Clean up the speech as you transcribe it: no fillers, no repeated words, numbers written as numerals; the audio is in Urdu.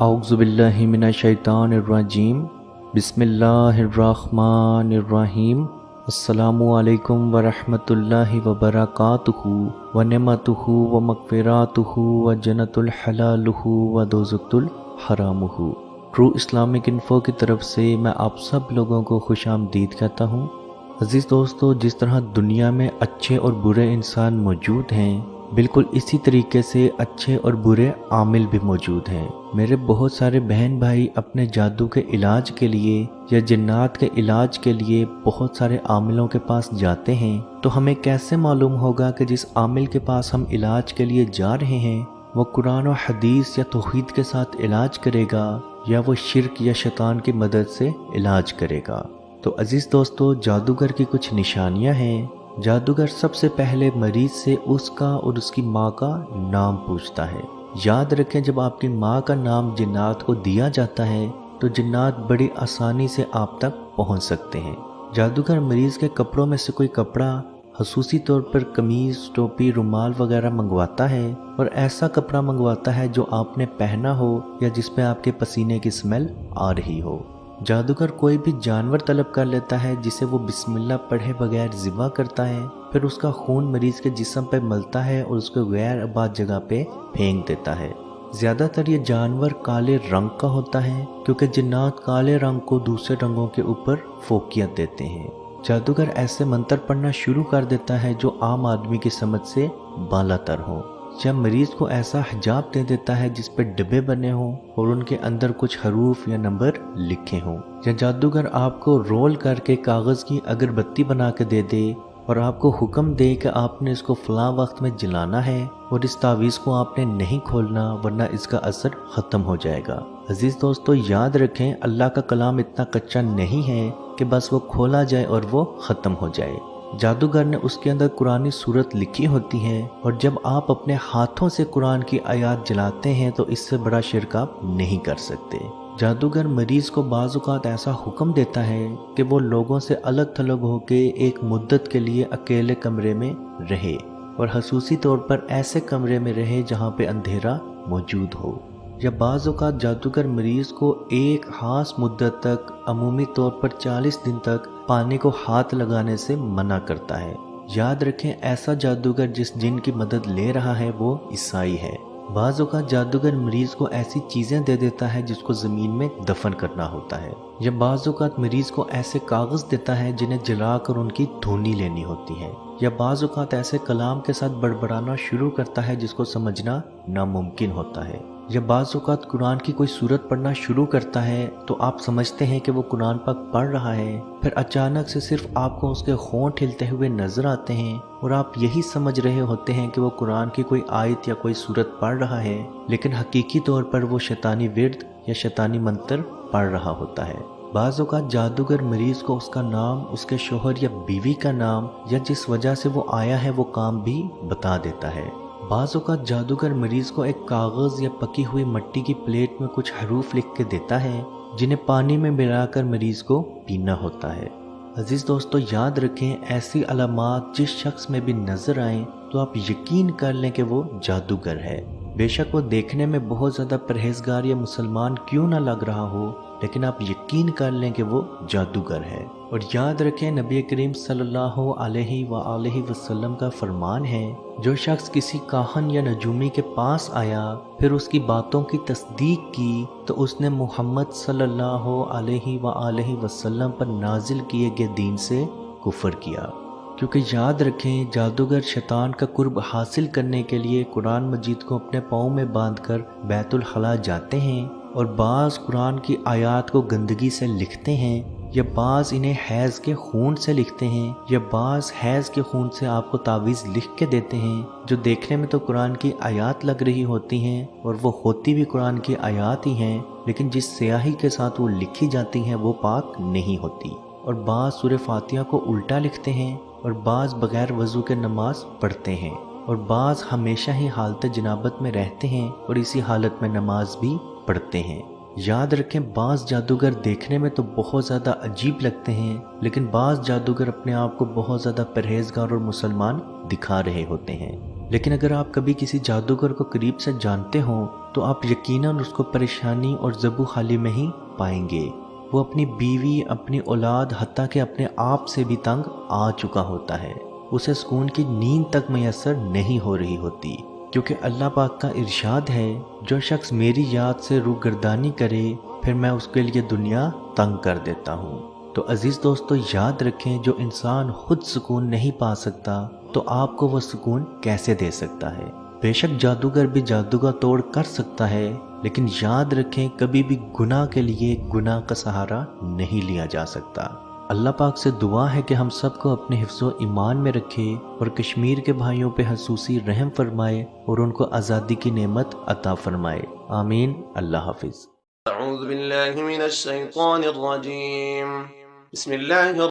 اعوذ باللہ من الشیطان الرجیم بسم اللہ الرحمن الرحیم السلام علیکم ورحمۃ اللہ وبرکاتہ ونعمتہ ومغفراتہ وجنت الحلالہ ودوزت الحرامہ۔ ٹرو اسلامک انفو کی طرف سے میں آپ سب لوگوں کو خوش آمدید کہتا ہوں۔ عزیز دوستو، جس طرح دنیا میں اچھے اور برے انسان موجود ہیں، بالکل اسی طریقے سے اچھے اور برے عامل بھی موجود ہیں۔ میرے بہت سارے بہن بھائی اپنے جادو کے علاج کے لیے یا جنات کے علاج کے لیے بہت سارے عاملوں کے پاس جاتے ہیں، تو ہمیں کیسے معلوم ہوگا کہ جس عامل کے پاس ہم علاج کے لیے جا رہے ہیں وہ قرآن و حدیث یا توحید کے ساتھ علاج کرے گا یا وہ شرک یا شیطان کی مدد سے علاج کرے گا؟ تو عزیز دوستو، جادوگر کی کچھ نشانیاں ہیں۔ جادوگر سب سے پہلے مریض سے اس کا اور اس کی ماں کا نام پوچھتا ہے۔ یاد رکھیں، جب آپ کی ماں کا نام جنات کو دیا جاتا ہے تو جنات بڑی آسانی سے آپ تک پہنچ سکتے ہیں۔ جادوگر مریض کے کپڑوں میں سے کوئی کپڑا، خصوصی طور پر قمیض، ٹوپی، رومال وغیرہ منگواتا ہے، اور ایسا کپڑا منگواتا ہے جو آپ نے پہنا ہو یا جس پہ آپ کے پسینے کی اسمیل آ رہی ہو۔ جادوگر کوئی بھی جانور طلب کر لیتا ہے جسے وہ بسم اللہ پڑھے بغیر ذبح کرتا ہے، پھر اس کا خون مریض کے جسم پہ ملتا ہے اور اس کو غیر آباد جگہ پہ پھینک دیتا ہے۔ زیادہ تر یہ جانور کالے رنگ کا ہوتا ہے کیونکہ جنات کالے رنگ کو دوسرے رنگوں کے اوپر فوقیت دیتے ہیں۔ جادوگر ایسے منتر پڑھنا شروع کر دیتا ہے جو عام آدمی کی سمجھ سے بالا تر ہو، یا مریض کو ایسا حجاب دے دیتا ہے جس پہ ڈبے بنے ہوں اور ان کے اندر کچھ حروف یا نمبر لکھے ہوں، یا جادوگر آپ کو رول کر کے کاغذ کی اگربتی بنا کے دے دے اور آپ کو حکم دے کہ آپ نے اس کو فلاں وقت میں جلانا ہے اور اس تعویذ کو آپ نے نہیں کھولنا ورنہ اس کا اثر ختم ہو جائے گا۔ عزیز دوستو، یاد رکھیں، اللہ کا کلام اتنا کچا نہیں ہے کہ بس وہ کھولا جائے اور وہ ختم ہو جائے۔ جادوگر نے اس کے اندر قرآنی صورت لکھی ہوتی ہے، اور جب آپ اپنے ہاتھوں سے قرآن کی آیات جلاتے ہیں تو اس سے بڑا شرک آپ نہیں کر سکتے۔ جادوگر مریض کو بعض اوقات ایسا حکم دیتا ہے کہ وہ لوگوں سے الگ تھلگ ہو کے ایک مدت کے لیے اکیلے کمرے میں رہے، اور خصوصی طور پر ایسے کمرے میں رہے جہاں پہ اندھیرا موجود ہو، یا بعض اوقات جادوگر مریض کو ایک خاص مدت تک، عمومی طور پر 40 دن تک پانی کو ہاتھ لگانے سے منع کرتا ہے۔ یاد رکھیں، ایسا جادوگر جس جن کی مدد لے رہا ہے وہ عیسائی ہے۔ بعض اوقات جادوگر مریض کو ایسی چیزیں دے دیتا ہے جس کو زمین میں دفن کرنا ہوتا ہے، یا بعض اوقات مریض کو ایسے کاغذ دیتا ہے جنہیں جلا کر ان کی دھونی لینی ہوتی ہے، یا بعض اوقات ایسے کلام کے ساتھ بڑبڑانا شروع کرتا ہے جس کو سمجھنا ناممکن ہوتا ہے، یا بعض اوقات قرآن کی کوئی سورت پڑھنا شروع کرتا ہے تو آپ سمجھتے ہیں کہ وہ قرآن پاک پڑھ رہا ہے، پھر اچانک سے صرف آپ کو اس کے ہونٹ ہلتے ہوئے نظر آتے ہیں اور آپ یہی سمجھ رہے ہوتے ہیں کہ وہ قرآن کی کوئی آیت یا کوئی سورت پڑھ رہا ہے، لیکن حقیقی طور پر وہ شیطانی ورد یا شیطانی منتر پڑھ رہا ہوتا ہے۔ بعض اوقات جادوگر مریض کو اس کا نام، اس کے شوہر یا بیوی کا نام، یا جس وجہ سے وہ آیا ہے وہ کام بھی بتا دیتا ہے۔ بعض اوقات جادوگر مریض کو ایک کاغذ یا پکی ہوئی مٹی کی پلیٹ میں کچھ حروف لکھ کے دیتا ہے جنہیں پانی میں ملا کر مریض کو پینا ہوتا ہے۔ عزیز دوستو، یاد رکھیں، ایسی علامات جس شخص میں بھی نظر آئیں تو آپ یقین کر لیں کہ وہ جادوگر ہے۔ بے شک وہ دیکھنے میں بہت زیادہ پرہیزگار یا مسلمان کیوں نہ لگ رہا ہو، لیکن آپ یقین کر لیں کہ وہ جادوگر ہے۔ اور یاد رکھیں، نبی کریم صلی اللہ علیہ وآلہ وسلم کا فرمان ہے، جو شخص کسی کاہن یا نجومی کے پاس آیا پھر اس کی باتوں کی تصدیق کی تو اس نے محمد صلی اللہ علیہ وآلہ وسلم پر نازل کیے گئے دین سے کفر کیا۔ کیونکہ یاد رکھیں، جادوگر شیطان کا قرب حاصل کرنے کے لیے قرآن مجید کو اپنے پاؤں میں باندھ کر بیت الخلاء جاتے ہیں، اور بعض قرآن کی آیات کو گندگی سے لکھتے ہیں، یا بعض انہیں حیض کے خون سے لکھتے ہیں، یا بعض حیض کے خون سے آپ کو تعویذ لکھ کے دیتے ہیں جو دیکھنے میں تو قرآن کی آیات لگ رہی ہوتی ہیں اور وہ ہوتی بھی قرآن کی آیات ہی ہیں، لیکن جس سیاہی کے ساتھ وہ لکھی جاتی ہیں وہ پاک نہیں ہوتی، اور بعض سورہ فاتحہ کو الٹا لکھتے ہیں، اور بعض بغیر وضو کے نماز پڑھتے ہیں، اور بعض ہمیشہ ہی حالت جنابت میں رہتے ہیں اور اسی حالت میں نماز بھی پڑھتے ہیں۔ یاد رکھیں، بعض جادوگر دیکھنے میں تو بہت زیادہ عجیب لگتے ہیں، لیکن بعض جادوگر اپنے آپ کو بہت زیادہ پرہیزگار اور مسلمان دکھا رہے ہوتے ہیں۔ لیکن اگر آپ کبھی کسی جادوگر کو قریب سے جانتے ہوں تو آپ یقیناً اس کو پریشانی اور ذبح حالی میں ہی پائیں گے۔ وہ اپنی بیوی، اپنی اولاد، حتیٰ کہ اپنے آپ سے بھی تنگ آ چکا ہوتا ہے۔ اسے سکون کی نیند تک میسر نہیں ہو رہی ہوتی، کیونکہ اللہ پاک کا ارشاد ہے، جو شخص میری یاد سے روگردانی کرے پھر میں اس کے لیے دنیا تنگ کر دیتا ہوں۔ تو عزیز دوستو، یاد رکھیں، جو انسان خود سکون نہیں پا سکتا تو آپ کو وہ سکون کیسے دے سکتا ہے؟ بے شک جادوگر بھی جادو کا توڑ کر سکتا ہے، لیکن یاد رکھیں کبھی بھی گناہ کے لیے گناہ کا سہارا نہیں لیا جا سکتا۔ اللہ پاک سے دعا ہے کہ ہم سب کو اپنے حفظ و ایمان میں رکھے اور کشمیر کے بھائیوں پہ خصوصی رحم فرمائے اور ان کو آزادی کی نعمت عطا فرمائے، آمین۔ اللہ حافظ۔ اعوذ باللہ من الشیطان الرجیم، بسم اللہ